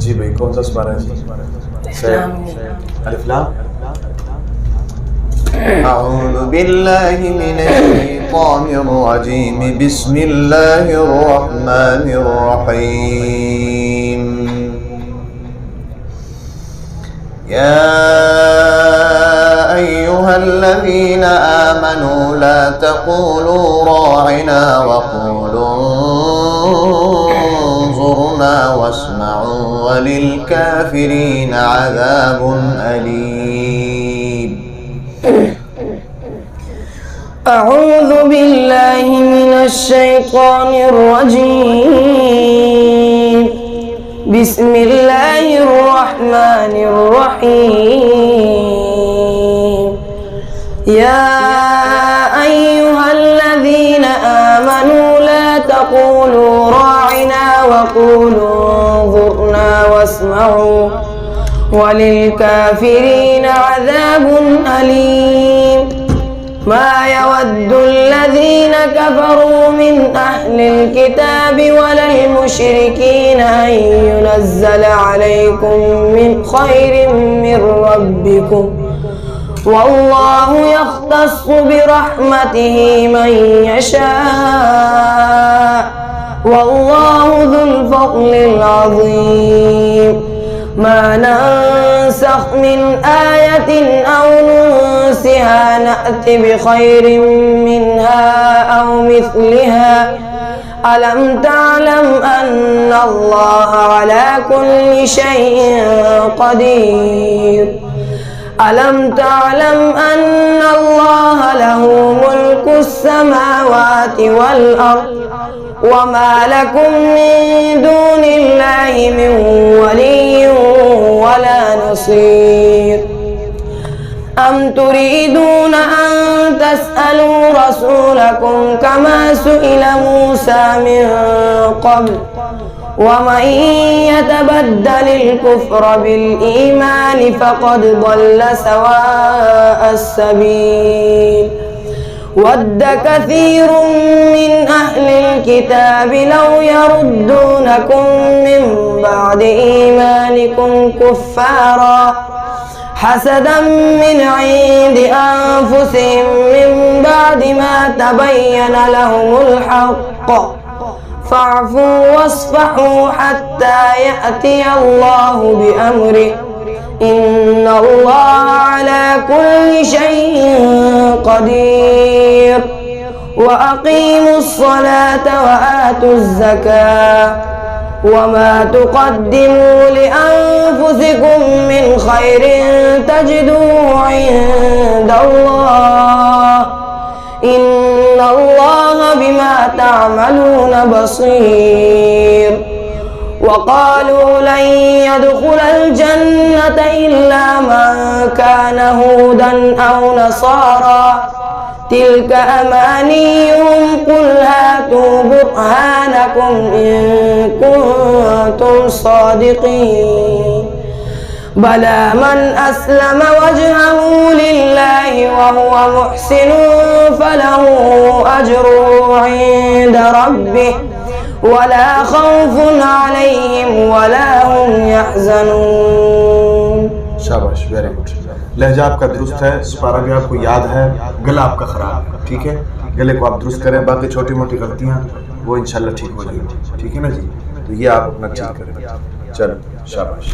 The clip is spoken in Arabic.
जी भाई, कौन सा सुपारा है जी? अलिफ लाम। अऊज़ु बिल्लाहि मिनश्शैतानिर रजीम, बिस्मिल्लाहिर रहमानिर रहीम। या अय्युहल्लज़ीना आमनू ला तक़ूलू राइना वक़ूलू उन्ज़ुरना वस्मऊ वलिलकाफ़िरीना अज़ाबुन अलीम। अऊज़ु बिल्लाहि मिनश्शैतानिर रजीम, बिस्मिल्लाहिर रहमानिर रहीम। या अय्युहल्लज़ीना आमनू ला तक़ूलू राइना वक़ूलू उन्ज़ुरना वस्मऊ वलिलकाफ़िरीना अज़ाबुन अलीम। मा यवद्दु الذين كفروا من أهل الكتاب ولا المشركين أن ينزل عليكم من خير من ربكم والله يختص برحمته من يشاء والله ذو الفضل العظيم. ما ننسخ من آية أو ننسها نأت بخير منها أو مثلها ألم تعلم أن الله على كل شيء قدير. ألم تعلم أن الله له ملك السماوات والأرض وما لكم من دون الله من ولي ولا نصير. أم تريدون أن تسألوا رسولكم كما سئل موسى من قبل ومن يتبدل الكفر بالإيمان فقد ضل سواء السبيل. ود كثير من أهل الكتاب لو يردونكم من بعد إيمانكم كفارا حسدا من عند أنفسهم من بعد ما تبين لهم الحق فاعفوا واصفحوا حتى يأتي الله بأمره إن الله على كل شيء قدير. وأقيموا الصلاة وآتوا الزكاة وما تقدموا لأنفسكم من خير تجدوه عند الله إن الله بما تعملون بصير. وقالوا لن يدخل الجنة إلا من كان هودا أو نصارى تلك أمانيهم قل هاتوا برهانكم إن كنتم صادقين. بلى من أسلم وجهه لله وهو محسن فله أجره عند ربه ولا خوف عليهم ولا هم يحزنون. शाबाश, वेरी गुड। लहजा आपका दुरुस्त है, सुपारा भी आपको याद है, गला आपका खराब है, ठीक है। गले को आप दुरुस्त करें, बाकी छोटी मोटी गलतियां वो इंशाल्लाह ठीक हो जाएगी, ठीक है ना जी। तो ये आप अपना ठीक करें। चलो शाबाश।